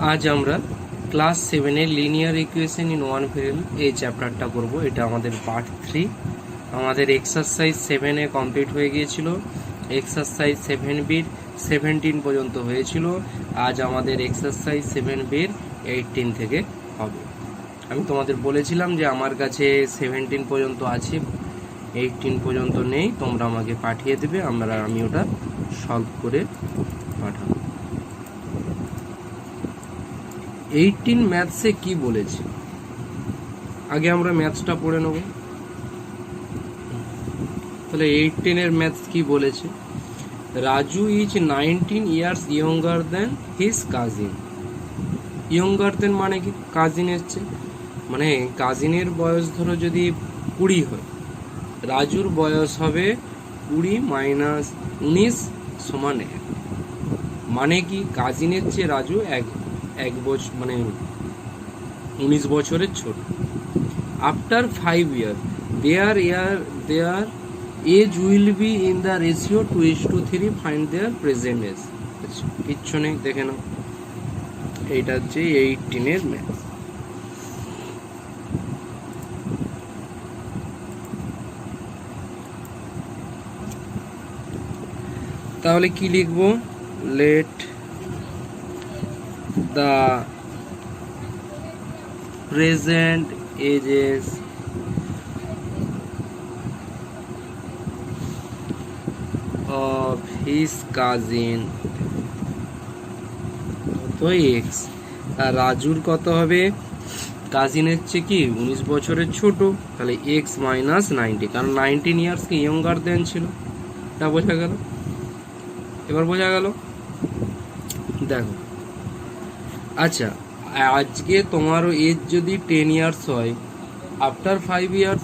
আজ আমরা ক্লাস 7-এর linear equation in one variable এই চ্যাপ্টারটা করব। এটা আমাদের পার্ট 3। আমাদের এক্সারসাইজ 7-এ কমপ্লিট হয়ে গিয়েছিল। এক্সারসাইজ 7B 17 পর্যন্ত হয়েছিল। আজ আমাদের এক্সারসাইজ 7B 18 থেকে হবে। আমি তোমাদের বলেছিলাম যে আমার কাছে 17 পর্যন্ত আছে, 18 পর্যন্ত নেই, তোমরা আমাকে পাঠিয়ে দেবে, আমি ওটা সলভ করে পাঠাবো। 18 ম্যাথসে কি বলেছে, আগে আমরা ম্যাথসটা পড়ে নেব। তাহলে 18-এর ম্যাথস কি বলেছে? Raju is 19 years younger than his cousin. Younger than মানে কি? কাজিন এসছে, মানে কাজিনের বয়স ধরো যদি 20 হয়, রাজুর বয়স হবে 20 মাইনাস 19 সমান 1। মানে কি কাজিনের চেয়ে রাজু এক বছর মানে 19 বছরের ছোট। After 5 year their age will be in the ratio 2:3। Find their present age. কিচ্ছু নেই, দেখে নাও। এইটা হচ্ছে 18-এর ম্যাথ। তাহলে কি লিখবো? Let the present ages of his cousin তো x, আর রাজুর কত হবে? কাজিনের চেয়ে কি 19 বছরের ছোট, তাহলে x মাইনাস 90, কারণ 19 ইয়ার্স কি ইয়ঙ্গার দেন ছিল। তা বোঝা গেল? এবার বোঝা গেল? দেখো, আচ্ছা আজকে তোমার এজ যদি 10 ইয়ার্স হয়, আফটার 5 ইয়ার্স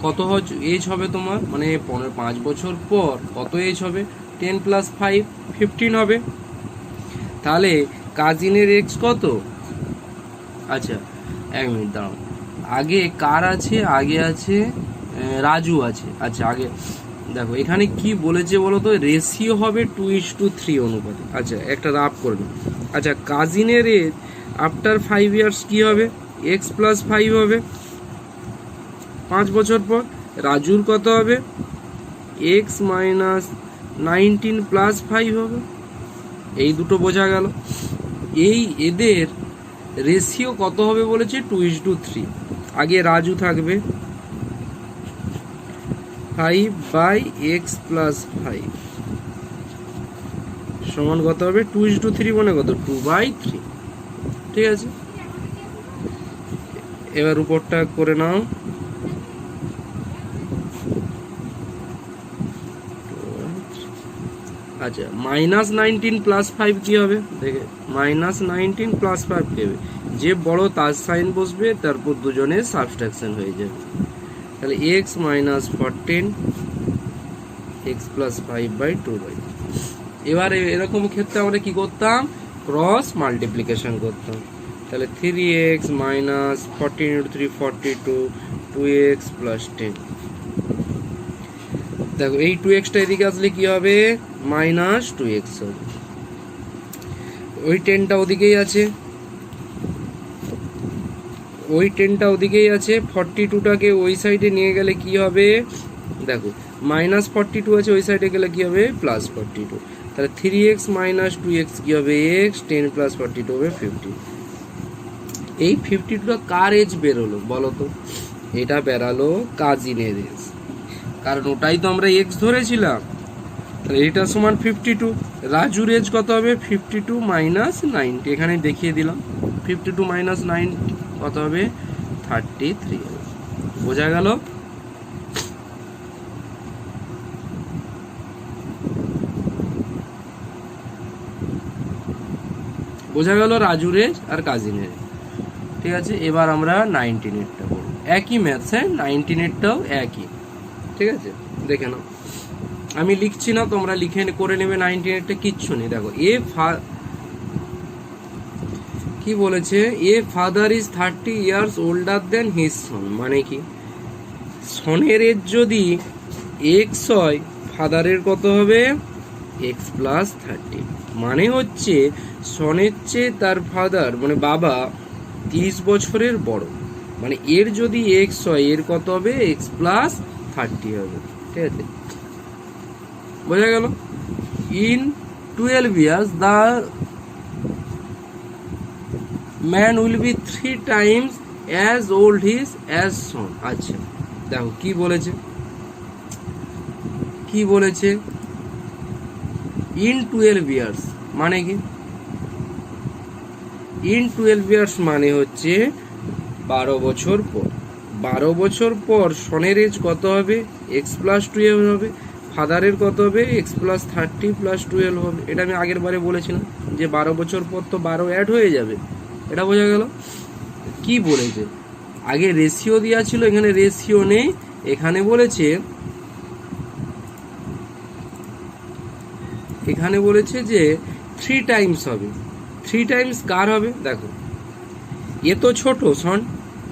কত এজ হবে তোমার? মানে 5 বছর পর কত এজ হবে? 10 প্লাস 5 15 হবে। তাহলে কাজিনের এক্স কত? আচ্ছা 1 মিনিট দাঁড়াও, আগে কার আছে? আগে আছে রাজু আছে। আচ্ছা আগে দেখো এখানে কি বলেছে বলো তো? রেশিও হবে 2:3 অনুপাতে। আচ্ছা একটা রাফ করে নাও। আচ্ছা কাজিনের এজ আফটার 5 ইয়ার্স কি হবে? এক্স প্লাস 5 হবে 5 বছর পর। রাজুর কত হবে? এক্স মাইনাস 19 প্লাস 5 হবে। এই দুটো বোঝা গেল। এই এদের রেশিও কত হবে বলেছে? 2:3। আগে রাজু থাকবে 5/x প্লাস 5 সমান কত হবে? 2:3 মানে কত? 2/3। ঠিক আছে, এবার উপরটা করে নাও। আচ্ছা মাইনাস 19 প্লাস 5 কি হবে? দেখে, মাইনাস 19 প্লাস 5 কি হবে? যে বড় তার সাইন বসবে, তারপর দুজনের সাবস্ট্রাকশন হয়ে যাবে। তাহলে x মাইনাস 14 x প্লাস 5/2। এবার এরকম ক্ষেত্রে আমরা কি করতাম? ক্রস মাল্টিপ্লিকেশন করতাম। তাহলে 3x মাইনাস 14 × 3 42 2x প্লাস 10। দেখো এই 2xটা এদিকে আসলে কি হবে? মাইনাস 2x হবে। ওই 10টা ওদিকেই আছে, ওই 10টা ওদিকেই আছে। 42টাকে ওই সাইডে নিয়ে গেলে কি হবে? দেখো মাইনাস 42 আছে, ওই সাইডে গেলে কি হবে? প্লাস 42। তাহলে 3x মাইনাস 2x কি হবে? x 10 প্লাস 42 হবে 50। এই 52টা কার এজ বেরোলো বলো তো? এটা বেরালো কাজিনের এজ, কারণ ওটাই তো আমরা x ধরেছিলাম। তাহলে এটা সমান 52। রাজুর এজ কত হবে? 52 মাইনাস 90, এখানে দেখিয়ে দিলাম। 52 মাইনাস 90 কত হবে? 33 হবে। বোঝা গেল? বোঝা গেল রাজুর এজ আর কাজিনের। ঠিক আছে, এবার আমরা 19-এরটা করব। একই ম্যাথস, হ্যাঁ 19-এরটাও একই। ঠিক আছে, দেখে নাও, আমি লিখছি না, তোমরা লিখে করে নেবে। 19-এরটা কিচ্ছু নেই। দেখো কি বলেছে? A father is 30 years older than his son. মানে কি? সনের এজ যদি এক্স হয়, ফাদারের কত হবে? X plus 30। মানে হচ্ছে সনের চেয়ে তার ফাদার মানে বাবা 30 বছরের বড়, মানে এর যদি এক্স হয় এর কত হবে, এক্স প্লাস 30 হবে। ঠিক আছে, বোঝা গেল? In 12 years the man will be 3 times as old his as son। আচ্ছা দেখো কি বলেছে, কি বলেছে, ইন 12 years মানে কি, ইন 12 years মানে হচ্ছে 12 বছর পর। 12 বছর পর সনের এজ কত হবে, এক্স প্লাস 12 হবে, ফাদারের কত হবে, এক্স প্লাস 30 প্লাস 12 হবে। এটা আমি আগের বারে বলেছিলাম যে 12 বছর পর তো 12 অ্যাড হয়ে যাবে, এটা বোঝা গেল? কি বলেছে, আগে রেশিও দেওয়া ছিল, এখানে রেশিও নেই, এখানে বলেছে, এখানে বলেছে যে 3 টাইমস হবে। 3 টাইমস কার হবে, দেখো এ তো ছোট সন,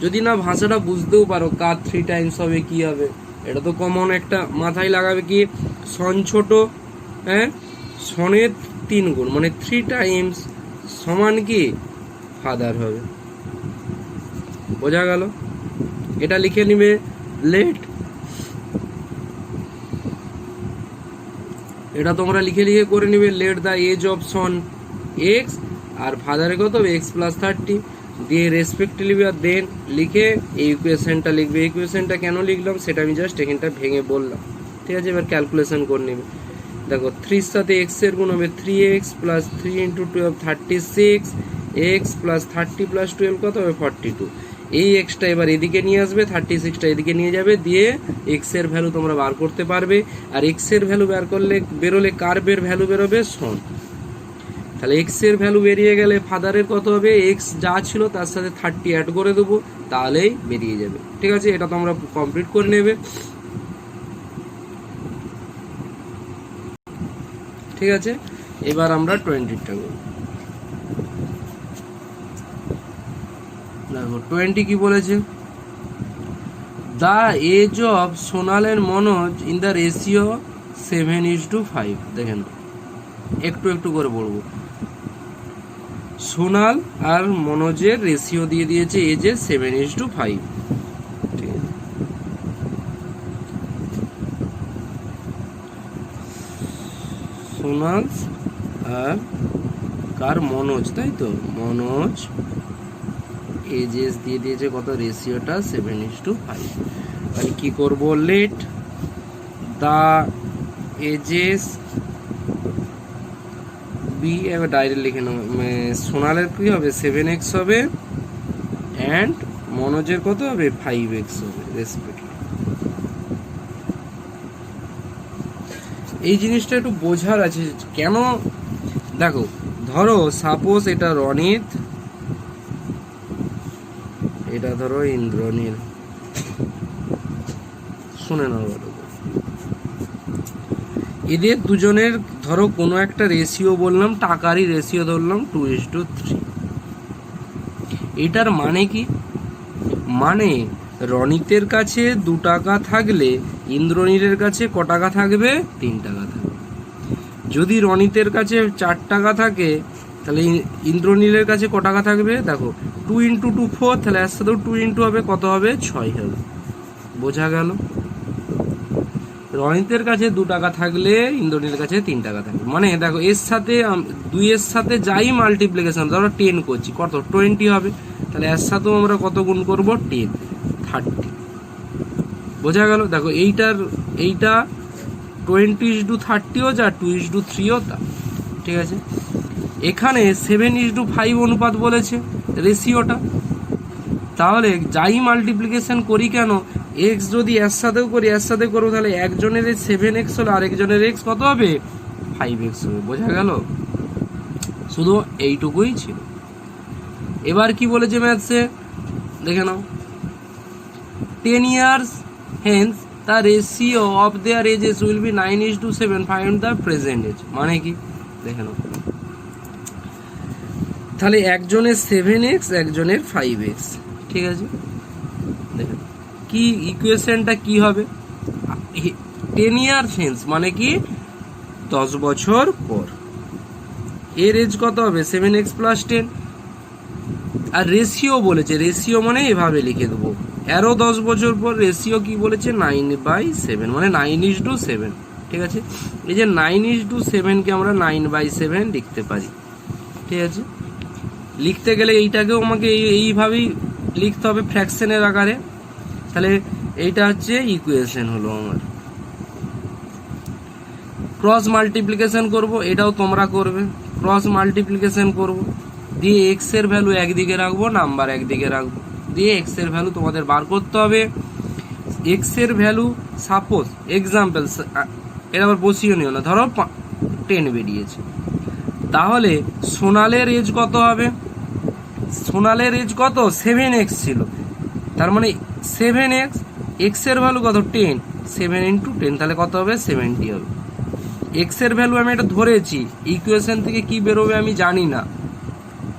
যদি না ভাষাটা বুঝতেও পারো কার 3 টাইমস হবে কি হবে, এটা তো কমন একটা মাথায় লাগাবে কি, সন ছোট, হ্যাঁ সনের 3 গুণ মানে 3 টাইমস সমান কি ফাদার হবে, বোঝা গেল? এটা লিখে নিবে, লেট, এটা তোমরা লিখে লিখে করে নিবে, let the age of son x আর ফাদারের কত হবে এক্স প্লাস 30 দিয়ে রেসপেক্টিভলি আর দেন লিখে এই ইকুয়েশনটা লিখবে। ইকুয়েশনটা কেন লিখলাম সেটা আমি জাস্ট এখানটা ভেঙে বললাম। ঠিক আছে, এবার ক্যালকুলেশন করে নেবে। দেখো 3 সাথে এক্স এর গুণ হবে 3x plus 3 into 12 36, x plus 30 plus 12 কত হবে 42। এই এক্সটা এবার এদিকে নিয়ে আসবে, 36টা এদিকে নিয়ে যাবে, দিয়ে এক্স এর ভ্যালু তোমরা বার করতে পারবে। আর এক্স এর ভ্যালু বার করলে বেরোলে কার্ভের ভ্যালু বেরোবে সন। তাহলে এক্স এর ভ্যালু বেরিয়ে গেলে ফাদারের কত হবে, এক্স যা ছিল তার সাথে 30 অ্যাড করে দেবো, তাহলেই বেরিয়ে যাবে। ঠিক আছে, এটা তোমরা কমপ্লিট করে নেবে। ঠিক আছে, এবার আমরা 20টা করব। দেখো 20 কি বলেছে, the age of Sonal and Manoj in the ratio 7:5। দেখেন একটু একটু করে বলবো, সোনাল আর মনোজের রেশিও দিয়ে দিয়েছে এজে 7:5। ঠিক আছে, সোনাল আর কার, মনোজ, তাই তো, মনোজ এজেস দিয়ে দিয়েছে কত, রেশিওটা 7:5। তাহলে কি করব, লেট দা এজেস বি, এবার ডাইরেক্ট লিখে নেব, সোনালের কি হবে 7x হবে অ্যান্ড মনোজের কত হবে 5x হবে রেসপেক্টিভ। এই জিনিসটা একটু বোঝার আছে কেন, দেখো ধরো সাপোজ এটা রনিত, এটা ধরো ইন্দ্রনীল, শুনে নাও, এদের দুজনের ধরো কোনো একটা রেশিও বললাম, টাকারই রেশিও ধরলাম 2:3। এটার মানে কি, মানে রনিতের কাছে 2 টাকা থাকলে ইন্দ্রনীলের কাছে ক টাকা থাকবে, 3 টাকা থাকবে। যদি রনিতের কাছে 4 টাকা থাকে তাহলে ইন্দ্রনীলের কাছে ক টাকা থাকবে, দেখো 2 × 2 4, তাহলে এর সাথেও 2 ইন্টু হবে, কত হবে 6 হবে। বোঝা গেল? রনিতের কাছে 2 টাকা থাকলে ইন্দ্রনীলের কাছে 3 টাকা থাকবে, মানে দেখো এর সাথে 2 এর সাথে যাই মাল্টিপ্লিকেশন, ধরো 10 করছি, কত 20 হবে, তাহলে এর সাথেও আমরা কত গুণ করব 10, 30। বোঝা গেল? দেখো এইটা 20:30ও যা, 2:3ও তা। ঠিক আছে, এখানে 7:5 অনুপাত বলেছে রেশিওটা, তাহলে যাই মাল্টিপ্লিকেশন করি কেন, এক্স যদি এর সাথেও করি, এর সাথে করবো, তাহলে একজনের 7x হলে আরেকজনের এক্স কত হবে 5x হবে। বোঝা গেল? শুধু এইটুকুই ছিল। এবার কি বলেছে ম্যাথসে দেখে নাও, 10 years hence the ratio of their ages will be 9:7, find the present age। মানে কি দেখে নাও, তাহলে একজনের 7x একজনের 5x। ঠিক আছে, দেখেন কি ইকুয়েশনটা কি হবে, 10 years hence মানে কি 10 বছর পর, এর এজ কত হবে 7x প্লাস 10। আর রেশিও বলেছে, রেশিও মানে এভাবে লিখে দেবো, এরও 10 বছর পর রেশিও কি বলেছে 9/7, মানে 9:7। ঠিক আছে, এই যে 9:7কে আমরা 9/7 লিখতে পারি। ঠিক আছে, লিখতে গেলে এইটাকেও আমাকে এইভাবেই লিখতে হবে ফ্র্যাকশনের আকারে। তাহলে এইটা হচ্ছে ইকুয়েশন হলো আমার। ক্রস মাল্টিপ্লিকেশন করব, এটাও তোমরা করবে, ক্রস মাল্টিপ্লিকেশন করব, দিয়ে এক্স এর ভ্যালু একদিকে রাখবো, নাম্বার একদিকে রাখবো, দিয়ে এক্স এর ভ্যালু তোমাদের বার করতে হবে। এক্স এর ভ্যালু সাপোজ এক্সাম্পল, এটা আবার বসিয়ে নিও না, ধরো 10 বেরিয়েছে, তাহলে সোনালের এজ কত হবে? সোনালের এজ কত 7x ছিল, তার মানে 7x, এক্স এর ভ্যালু কত 10, 7 × 10, তাহলে কত হবে 70 হবে। এক্স এর ভ্যালু আমি এটা ধরেছি, ইকুয়েশন থেকে কি বেরোবে আমি জানি না,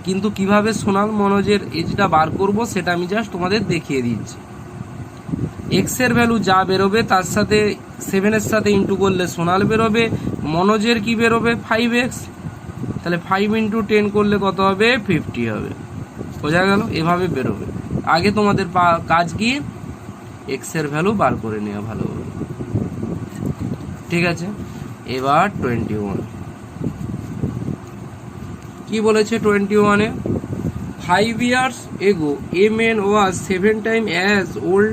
কিন্তু কিভাবে সোনাল মনোজের এজটা বার করব সেটা আমি জাস্ট তোমাদের দেখিয়ে দিচ্ছি। এক্স এর ভ্যালু যা বেরোবে তার সাথে 7 এর সাথে ইন্টু করলে সোনাল বেরোবে, মনোজের কি বেরোবে 5x, তাহলে 5 × 10 করলে কত হবে 50 হবে। বোঝা গেল, এভাবে বেরোবে। আগে তোমাদের কাজ কি এক্স এর ভ্যালু বার করে নেওয়া ভালোভাবে। ঠিক আছে, এবার 21 কি বলেছে 21-এ, 5 years ago a man was 7 times as old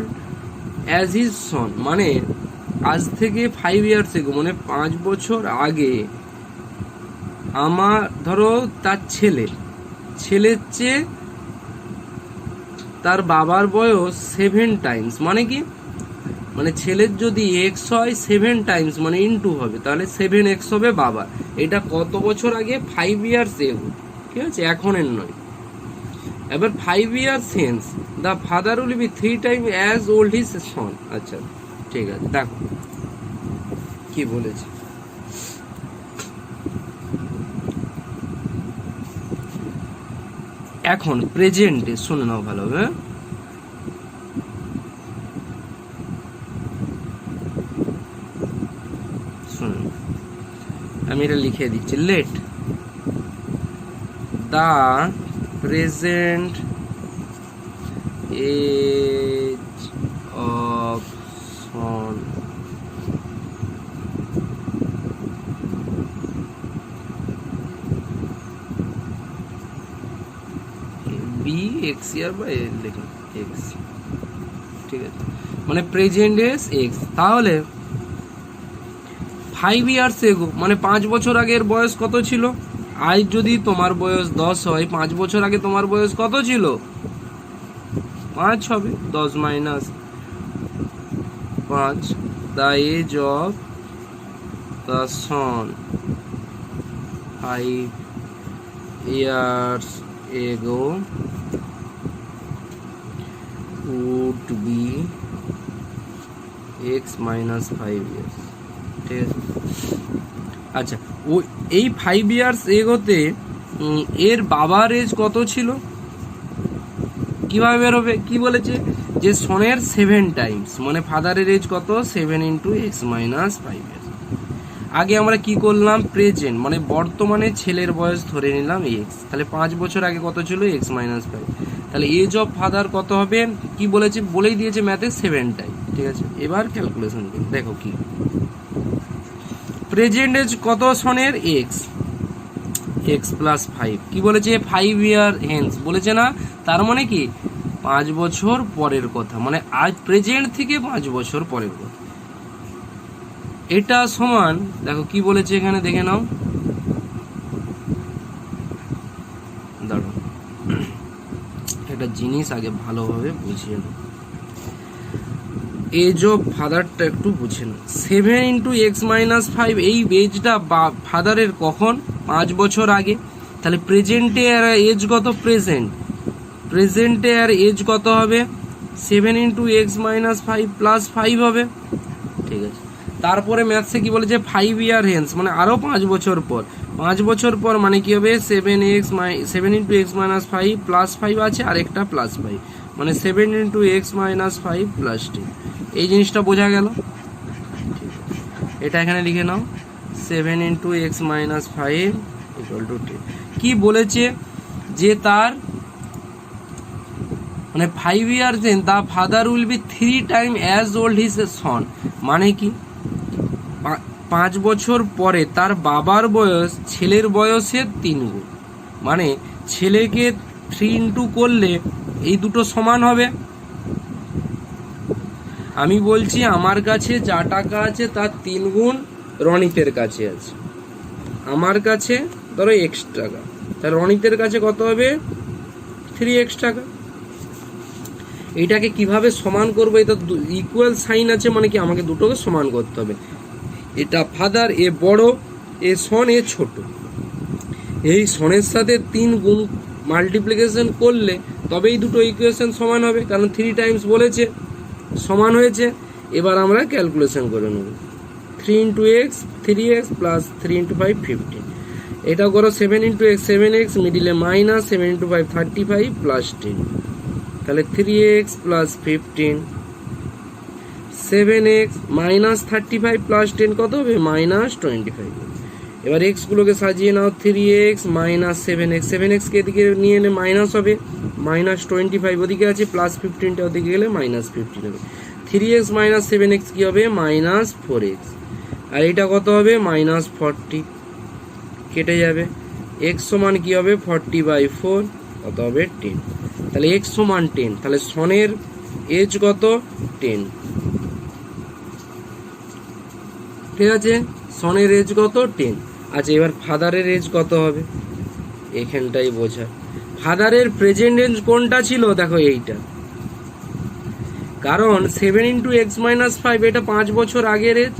as his son, মানে আজ থেকে 5 years ago মানে 5 বছর আগে আমার ধরো তার ছেলের চেয়ে তার বাবার বয়স 7 টাইমস, মানে কি, মানে ছেলের যদি এক্স হয় 7 টাইমস মানে ইনটু হবে, তাহলে 7x হবে বাবা। এটা কত বছর আগে 5 years ago, ঠিক আছে, এখনের নয়। এবার 5 years hence the father will be 3 times as old his son। আচ্ছা ঠিক আছে, দেখো কি বলেছে। এখন প্রেজেন্টে শুনে নাও ভালোভাবে, শুনুন আমি এটা লিখে দিচ্ছি, let the present age of son be x year বা লিখুন এক্স। ঠিক আছে, মানে প্রেজেন্ট এজ এক্স, তাহলে 5 years ago মানে 5 বছর আগের বয়স কত ছিল? আজ যদি তোমার বয়স 10 হয়, 5 বছর আগে তোমার বয়স কত ছিল? 5 হবে, 10 minus 5, the age of the son 5 years ago would be x minus 5 years। ঠিক আছে, আচ্ছা ও এই 5 years এগোতে এর বাবার এজ কত ছিল, কিভাবে বেরোবে? কি বলেছে যে সনের 7 টাইমস মানে ফাদারের এজ কত 7 × x minus 5 years। আগে আমরা কি করলাম, প্রেজেন্ট মানে বর্তমানে ছেলের বয়স ধরে নিলাম এক্স, তাহলে 5 বছর আগে কত ছিল x minus 5, তাহলে এজ অফ ফাদার কত হবে, কি বলেছে বলেই দিয়েছে ম্যাথে 7 টাইম। ঠিক আছে, এবার ক্যালকুলেশন করি, দেখো কি প্রেজেন্ট এজ কত সনের x প্লাস 5, কি বলেছে 5 year hence বলেছে না, তার মানে কি 5 বছর পরের কথা, মানে আজ প্রেজেন্ট থেকে 5 বছর পরের কথা। এটা সমান, দেখো কি বলেছে এখানে দেখে নাও, দাঁড়াও একটা জিনিস আগে ভালোভাবে বুঝিয়ে নাও, এজ অফ ফাদারটা একটু বুঝে নাও। 7 × x minus 5 এই এজটা ফাদারের কখন 5 বছর আগে, তাহলে প্রেজেন্টে আর এজ কত, প্রেজেন্টে আর এজ কত হবে 7 × x minus 5 প্লাস 5 হবে। ঠিক আছে, তারপরে ম্যাথসে কি বলেছে 5 year hence মানে আরো 5 বছর পর, 5 বছর পর মানে কি হবে 7 × x minus 5 প্লাস 5 আছে আর একটা প্লাস 5 মানে 7 × x minus 5 প্লাস 10। এই জিনিসটা বোঝা গেল, এটা এখানে লিখে নাও 7 × x minus 5 ইকুয়াল টু 10। কি বলেছে যে তার মানে 5 years then the father will be 3 times as old his son, মানে কি 5 বছর পরে তার বাবার বয়স ছেলের বয়সের 3 গুণ, মানে ছেলেকে 3 ইন্টু করলে এই দুটো সমান হবে। আমি বলছি আমার কাছে যা টাকা আছে তার 3 গুণ রনিতের কাছে আছে, আমার কাছে ধরো x টাকা, তাহলে রনিতের কাছে কত হবে 3x টাকা। এইটাকে কিভাবে সমান করবো, এটা ইকুয়াল সাইন আছে মানে কি আমাকে দুটোকে সমান করতে হবে। এটা ফাদার, এ বড়, এ সন, এ ছোট। এই সনের সাথে 3 গুণ মাল্টিপ্লিকেশন করলে তবেই দুটো ইকুয়েশন সমান হবে, কারণ 3 টাইমস বলেছে, সমান হয়েছে। এবার আমরা ক্যালকুলেশন করে নেব। 3 into x 3x plus 3 into 5 15, এটাও করো 7 ইন্টু এক্স 7x, মিডিলে মাইনাস 7 ইন্টু 5 35 প্লাস 10, তাহলে 3x plus 15, 7x minus 35 plus 10 কত হবে মাইনাস 25। এবার x গুলোকে সাজিয়ে নাও, 3x মাইনাস 7x, 7x কে এদিকে নিয়ে এলে মাইনাস হবে, মাইনাস 25 ওদিকে আছে, প্লাস 15টা ওদিকে গেলে মাইনাস 15 হবে। 3x মাইনাস 7x কি হবে মাইনাস 4x, আর এটা কত হবে মাইনাস 40, কেটে যাবে। x সমান কি হবে 40/4, কত হবে 10, তাহলে x সমান 10, তাহলে সনের এজ কত 10, ঠিক আছে, সনের এজ কত 10। আচ্ছা এবার ফাদারের এজ কত হবে, এখানটাই বোঝা। ফাদারের প্রেজেন্ট এজ কোনটা ছিল, দেখো এইটা, কারণ 7 ইন্টু এক্স মাইনাস 5 এটা 5 বছর আগের এজ।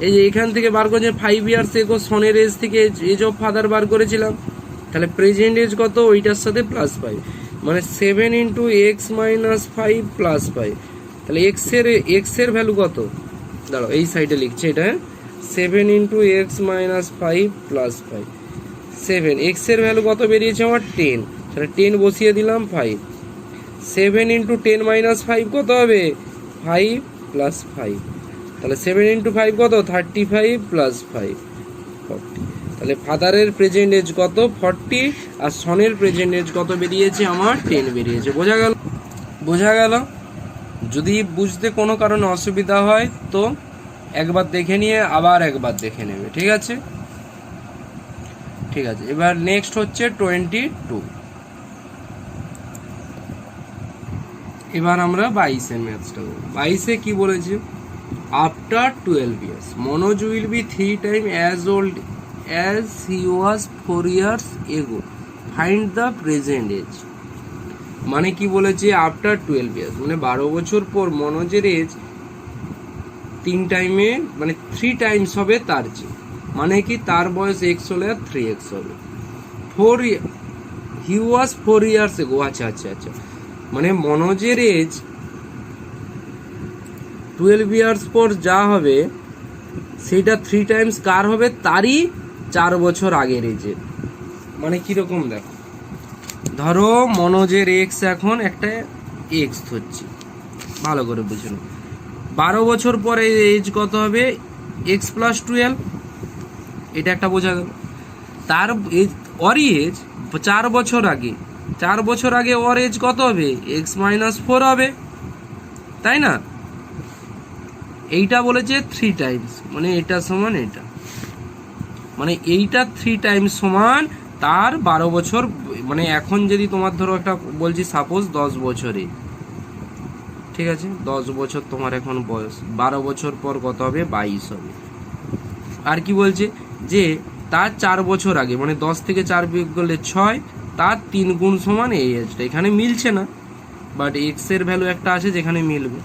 এই যে এখান থেকে বার করেছে 5 ইয়ার্স এগো, সনের এজ থেকে এজ অফ ফাদার বার করেছিলাম, তাহলে প্রেজেন্ট এজ কত ওইটার সাথে প্লাস 5, মানে 7 ইন্টু এক্স মাইনাস 5 প্লাস 5, তাহলে এক্স এর ভ্যালু কত, দাঁড়াও এই সাইডে লিখছে এটা, 7 into x minus 5 plus 5, 7 x এর ভ্যালু কত বেরিয়েছে আমার 10, তাহলে 10 বসিয়ে দিলাম 5, 7 ইন্টু 10 মাইনাস 5 কত হবে 5 প্লাস 5, তাহলে 7 ইন্টু 5 কত 35 প্লাস 5 40, তাহলে ফাদারের প্রেজেন্ট এজ কত 40, আর সনের প্রেজেন্ট এজ কত বেরিয়েছে আমার 10 বেরিয়েছে। বোঝা গেল, বোঝা গেল। যদি বুঝতে কোনো কারণে অসুবিধা হয় তো একবার দেখে নিয়ে আবার একবার দেখে নেবে, ঠিক আছে, ঠিক আছে। এবার নেক্সট হচ্ছে 22, এবার আমরা 22 ম্যাথসটা করব। 22 কি বলেছে, after 12 years Manoj will be 3 times as old as he was 4 years ago, find the present age, মানে কি বলেছে আফটার 12 years মানে 12 বছর পর মনোজের এজ 3 টাইমে মানে 3 টাইমস হবে তার চেয়ে, মানে কি তার বয়স x হলে আর 3x হবে। 4 he was 4 years ago, আচ্ছা আচ্ছা আচ্ছা, মানে মনোজের এজ 12 ইয়ার্স পর যা হবে সেটা 3 টাইমস কার হবে, তারই 4 বছর আগের এজে। মানে কিরকম দেখো, ধরো মনোজের এক্স এখন একটা এক্স ধরছি, ভালো করে বুঝে নাও, 12 বছর পরে এজ কত হবে এক্স প্লাস 12, এটা একটা বোঝা গেল। তার এজ ওর এজ 4 বছর আগে, 4 বছর আগে ওর এজ কত হবে এক্স মাইনাস 4 হবে, তাই না। এইটা বলেছে 3 টাইমস, মানে এটা সমান এটা, মানে এইটা 3 টাইমস সমান তার 12 বছর, মানে এখন যদি তোমার ধরো একটা বলছি সাপোজ 10 বছরে, ঠিক আছে 10 বছর তোমার এখন বয়স, 12 বছর পর কত হবে 22 হবে। আর কি বলছে যে তার 4 বছর আগে, মানে 10 থেকে 4 বিয়োগ করলে 6, তার 3 গুণ সমান এই এজটা, এখানে মিলছে না, বাট এক্স এর ভ্যালু একটা আছে যেখানে মিলবে।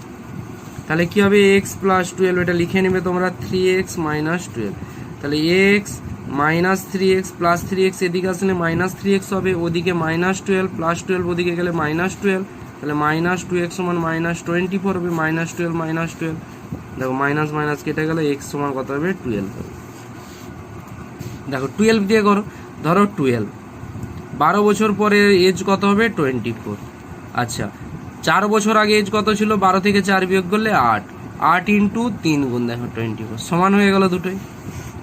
তাহলে কি হবে এক্স প্লাস 12, এটা লিখে নেবে তোমরা 3x মাইনাস 12, তাহলে x minus 3x plus 3x এদিকে আসলে মাইনাস 3x হবে, ওদিকে মাইনাস 12 প্লাস 12 ওদিকে গেলে মাইনাস 12, তাহলে মাইনাস 2x সমান মাইনাস 24 হবে, মাইনাস 12 মাইনাস 12, দেখো মাইনাস মাইনাস কেটে গেলে x সমান কত হবে 12 হবে। দেখো 12 দিয়ে করো, ধরো 12, 12 বছর পরে এজ কত হবে 24, আচ্ছা 4 বছর আগে এজ কত ছিল, 12 থেকে 4 বিয়োগ করলে 8, 8 ইন্টু 3 গুণ দেখো 24, সমান হয়ে গেল দুটোই,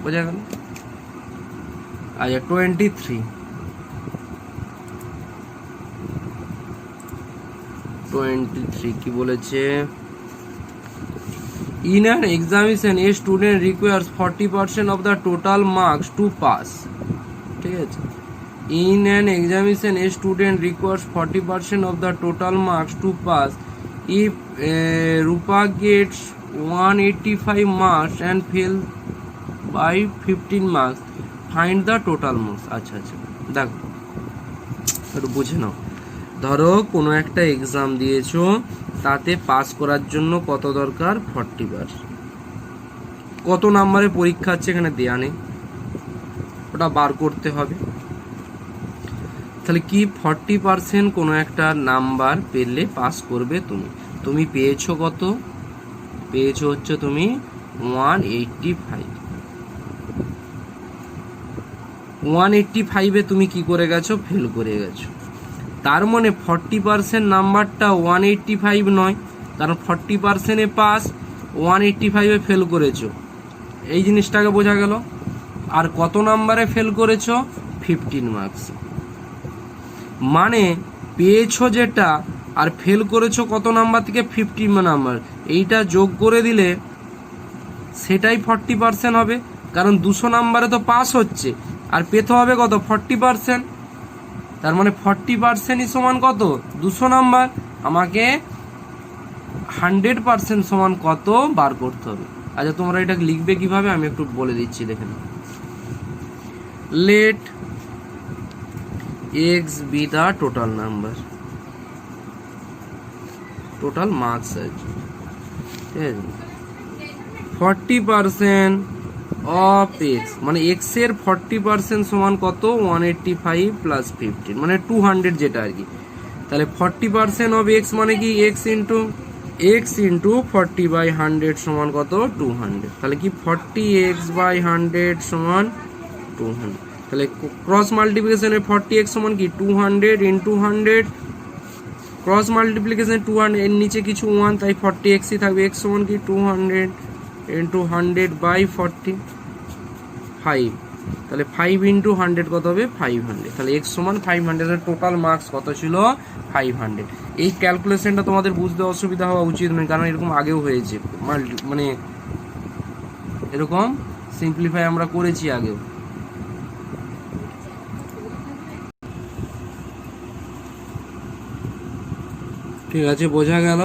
বোঝা গেল। আচ্ছা 23 কি বলেছে, in an examination a student requires 40% of the total marks to pass, ঠিক আছে, in an examination a student requires 40% of the total marks to pass. If Rupa gets 185 marks and fails by 15 marks, find the total marks. আচ্ছা আচ্ছা দেখো একটু বুঝে নাও। ধরো কোনো একটা এক্সাম দিয়েছো, তাতে পাস করার জন্য কত দরকার, 40%। কত নাম্বারে পরীক্ষা আছে এখানে দেয়া নেই, ওটা বার করতে হবে। তাহলে কি 40% কোনো একটা নাম্বার পেলে পাস করবে তুমি। তুমি পেয়েছো কত, পেয়েছো হচ্ছে তুমি 185। 185-এ তুমি কি করে গেছো, ফেল করে গেছো। তার মানে 40% নাম্বারটা 185 নয়, কারণ 40%-এ পাস, 185-এ ফেল করেছো। এই জিনিসটাকে বোঝা গেল। আর কত নাম্বারে ফেল করেছো, 15 মার্কস। মানে পেয়েছো যেটা আর ফেল করেছো কত নাম্বার থেকে, 15 নাম্বার। এইটা যোগ করে দিলে সেটাই 40% হবে, কারণ 200 নাম্বারে তো পাস হচ্ছে, আর পেতে হবে কত, 40%। তার মানে 40%ই সমান কত, 200 নাম্বার। আমাকে 100% সমান কত বার করতে হবে। আচ্ছা তোমরা এটা লিখবে কিভাবে আমি একটু বলে দিচ্ছি, দেখে নাও। Let x be the total number, total marks আছে, ঠিক আছে। 40% of x মানে x এর 40% সমান কত, 185 প্লাস 15 মানে 200 যেটা আর কি। তাহলে 40% of x মানে কি, x ইন্টু 40/100 সমান কত, 200। তাহলে কি 40x/100 সমান 200। তাহলে ক্রস মাল্টিপ্লিকেশনে 40x সমান কি 200 ইন্টু 100, ক্রস মাল্টিপ্লিকেশন 200 এর নিচে কিছু 1, তাই 40xই থাকবে। x সমান কি 200 ইন্টু 100/45। তাহলে 5 ইন্টু 100 কত হবে, 500। তাহলে x সমান 500 এর টোটাল মার্কস কত ছিল, 500। এই ক্যালকুলেশনটা তোমাদের বুঝতে অসুবিধা হওয়া উচিত নয়, কারণ এরকম আগেও হয়েছে, মানে এরকম সিম্পলিফাই আমরা করেছি আগেও। ঠিক আছে, বোঝা গেল।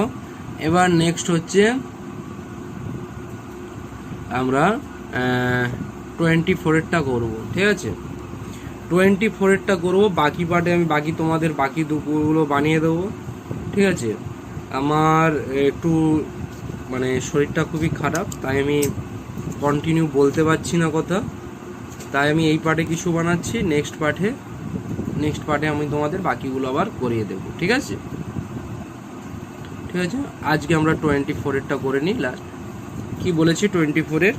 এবার নেক্সট হচ্ছে আমরা 24-এরটা করবো, ঠিক আছে। 24-এরটা করবো, বাকি পার্টে আমি বাকি তোমাদের বাকি দুপুরগুলো বানিয়ে দেবো, ঠিক আছে। আমার একটু মানে শরীরটা খুবই খারাপ, তাই আমি কন্টিনিউ বলতে পারছি না কথা, তাই আমি এই পার্টে কিছু বানাচ্ছি, নেক্সট পার্টে আমি তোমাদের বাকিগুলো আবার করিয়ে দেবো, ঠিক আছে। ঠিক আছে, আজকে আমরা 24-এরটা করে নিই। লাস্ট কি বলেছি 24-এর,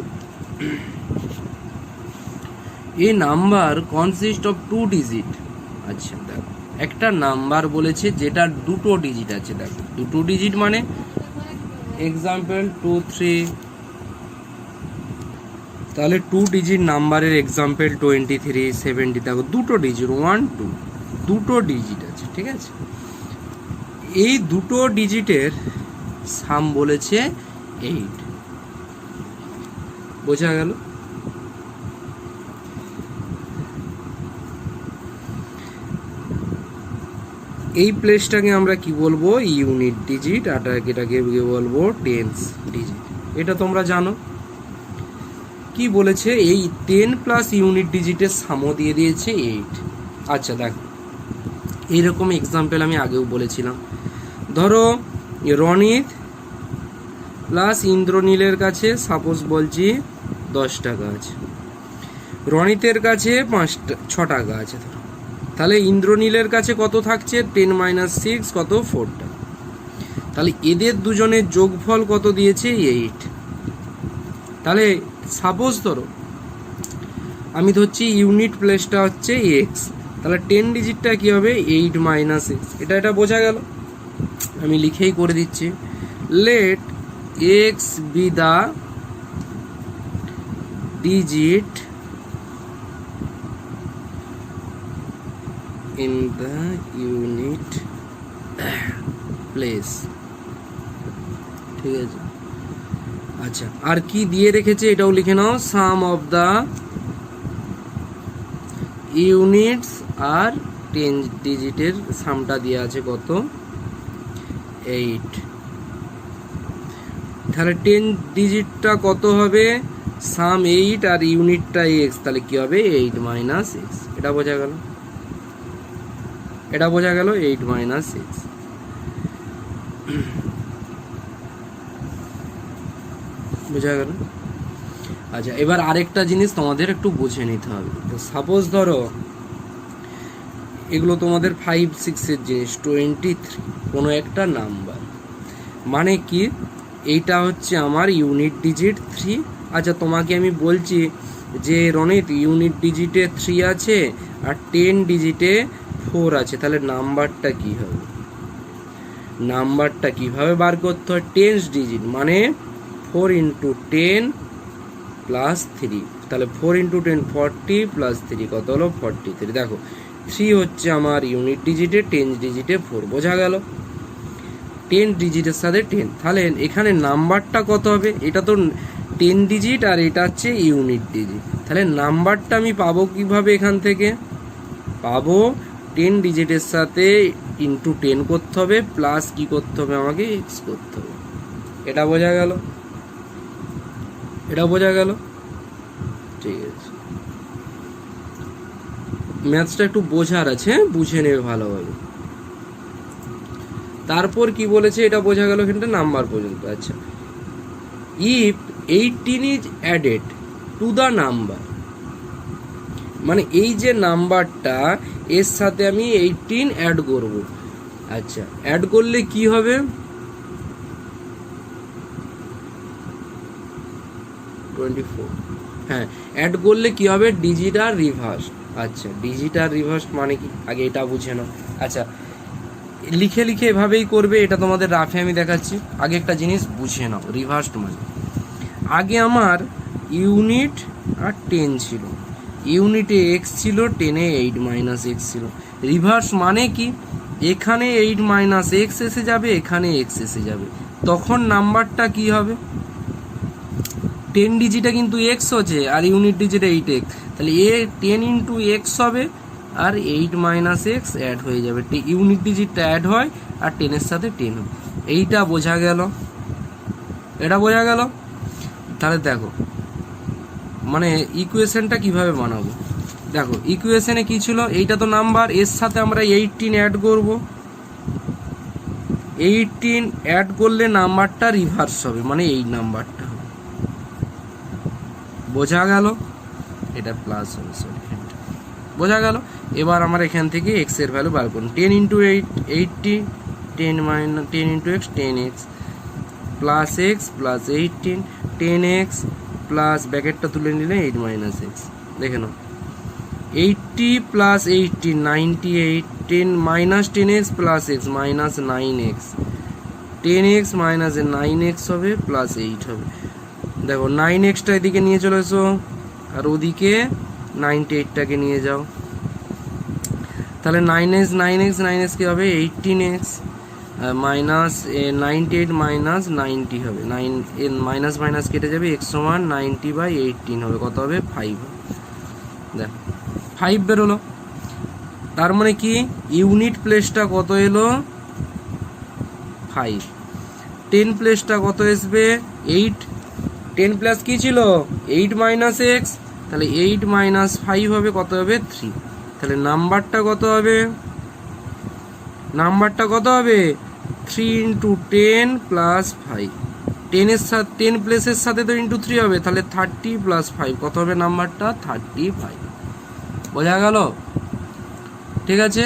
এই নাম্বার কনসিস্ট অফ 2 ডিজিট। আচ্ছা দেখো, একটা নাম্বার বলেছে যেটা 2টো ডিজিট আছে। দেখো 2টো ডিজিট মানে এক্সাম্পল 2 3, তাহলে 2 ডিজিট নাম্বারের এক্সাম্পল 23 70। দেখো 2টো ডিজিট 1 2, 2টো ডিজিট আছে, ঠিক আছে। এই 2টো ডিজিটের সাম বলেছে 8, বোঝা গেল। এই প্লেসটাকে আমরা কি বলবো, ইউনিট ডিজিট, আর এটাকে বলবো টেন্স ডিজিট। এটা তোমরা জানো। কি বলেছে, এই 10 প্লাস ইউনিট ডিজিটের সামও দিয়ে দিয়েছে 8। আচ্ছা দেখো, এইরকম এক্সাম্পল আমি আগেও বলেছিলাম। ধরো রনিত প্লাস ইন্দ্রনীলের কাছে সাপোজ বলছি 10 টাকা আছে, রনিতের কাছে 6 টাকা আছে ধরো। তাহলে ইন্দ্রনীলের কাছে কত থাকছে, 10 - 6 কত, 4 টাকা। তাহলে এদের দুজনের যোগফল কত দিয়েছে, 8। তাহলে সাপোজ ধরো আমি ধরছি ইউনিট প্লেসটা হচ্ছে এক্স, তাহলে 10 ডিজিটটা কি হবে, 8 - x। এটা বোঝা গেল। আমি লিখেই করে দিচ্ছি, let x be the digit in the unit place. ঠিক আছে, আচ্ছা আর কি দিয়ে রেখেছে এটাও লিখে নাও, সাম অফ দ্য ইউনিটস আর 10 ডিজিটের সামটা দেওয়া আছে কত, 8। তাহলে 10 ডিজিটটা কত হবে, সাম 8 আর ইউনিটটা এক্স, তাহলে কি হবে 8 মাইনাস এক্স। এটা বোঝা গেল, এটা বোঝা গেল 8 মাইনাস এক্স। বোঝা গেল। আচ্ছা এবার আরেকটা জিনিস তোমাদের একটু বুঝে নিতে হবে। তো সাপোজ ধরো এগুলো তোমাদের 5, 6-এর জিনিস, 23 কোনো একটা নাম্বার, মানে কি এইটা হচ্ছে আমার ইউনিট ডিজিট 3। আচ্ছা তোমাকে আমি বলছি যে রনিত ইউনিট ডিজিটে 3 আছে আর 10 ডিজিটে 4 আছে, তাহলে নাম্বারটা কি হবে? নাম্বারটা কিভাবে বার করতে হয়, 10 ডিজিট মানে 4 × 10 প্লাস 3, তাহলে 4 × 10 40 প্লাস 3 কত হলো 43। দেখো 3 হচ্ছে আমার ইউনিট ডিজিটে, 10 ডিজিটে 4, বোঝা গেল। 10 ডিজিটের সাথে 10, তাহলে এখানে নাম্বারটা কত হবে, এটা তো 10 ডিজিট আর এটা হচ্ছে ইউনিট ডিজিট, তাহলে নাম্বারটা আমি পাবো কিভাবে, এখান থেকে পাবো 10 ডিজিটের সাথে ইন্টু 10 করতে হবে, প্লাস কি করতে হবে আমাকে এক্স করতে হবে। এটা বোঝা গেল, এটা বোঝা গেল। ঠিক আছে, ম্যাথসটা একটু বোঝার আছে, বুঝে নেবে ভালোভাবে। তারপর কি বলেছে এটা বোঝা গেল এখানটা নাম্বার পর্যন্ত। আচ্ছা, if 18 is added to the number, মানে এই যে নাম্বারটা এর সাথে আমি 18 অ্যাড করব। আচ্ছা অ্যাড করলে কি হবে, 24, হ্যাঁ অ্যাড করলে কি হবে, ডিজিট আর রিভার্স। আচ্ছা ডিজিট আর রিভার্স মানে কি আগে এটা বুঝে নাও। আচ্ছা লিখে লিখে এভাবেই করবে, এটা তোমাদের রাফে আমি দেখাচ্ছি। আগে একটা জিনিস বুঝে নাও, রিভার্স মানে আগে আমার ইউনিট আর 10 ছিল, ইউনিটে এক্স ছিল, 10-এ 8 মাইনাস এক্স ছিল। রিভার্স মানে কি, এখানে 8 মাইনাস এক্স এসে যাবে, এখানে এক্স এসে যাবে, তখন নাম্বারটা কি হবে, 10 ডিজিটে কিন্তু এক্স হচ্ছে আর ইউনিট ডিজিটে 8x, তাহলে 10 × x হবে আর 8 মাইনাস এক্স অ্যাড হয়ে যাবে, ইউনিট ডিজিটটা অ্যাড হয় আর 10-এর সাথে 10 হয়। এইটা বোঝা গেল, এটা বোঝা গেল। তাহলে দেখো মানে ইকুয়েশনটা কিভাবে বানাবো, দেখো ইকুয়েশনে কি ছিল, এইটা তো নাম্বার, এর সাথে আমরা 18 অ্যাড করব, 18 অ্যাড করলে নাম্বারটা রিভার্স হবে, মানে এই নাম্বারটা হবে। বোঝা গেল, এটা প্লাস হবে, সরি বোঝা গেল। এবার আমার এখান থেকে এক্স এর ভ্যালু বার করুন, 10 × 8 80, 10 × x 10x plus x plus 18, 10x plus ব্র্যাকেটটা তুলে নিলে 8 মাইনাস এক্স। দেখে নাও 80 plus 18 98, 10 minus 10x plus x minus 9x, 10x minus 9x হবে প্লাস 8 হবে। দেখো 9xটা এদিকে নিয়ে চলে এসো আর ওদিকে 98টাকে নিয়ে যাও, তাহলে 9x কি হবে 18x মাইনাস 98 মাইনাস 90 হবে, 9 মাইনাস মাইনাস কেটে যাবে, x সমান 90/18 হবে, কত হবে 5। দেখ 5 বেরোলো, তার মানে কি ইউনিট প্লেসটা কত এলো 5, 10 প্লেসটা কত আসবে 8, 10 প্লাস কি ছিল 8 মাইনাস এক্স, তাহলে 8 মাইনাস 5 হবে, কত হবে 3। তাহলে নাম্বারটা কত হবে, নাম্বারটা কত হবে 3 × 10 প্লাস 5, 10-এর সাথে 10 প্লেসের সাথে তো ইন্টু 3 হবে, তাহলে 30 প্লাস 5 কত হবে নাম্বারটা 35। বোঝা গেল, ঠিক আছে।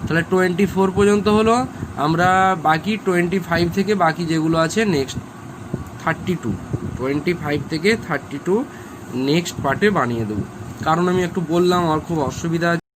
তাহলে 24 পর্যন্ত হলো, আমরা বাকি 25 থেকে বাকি যেগুলো আছে নেক্সট 32, 25 থেকে 32 নেক্সট পার্টে বানিয়ে দেবো, কারণ আমি একটু বললাম আমার খুব অসুবিধা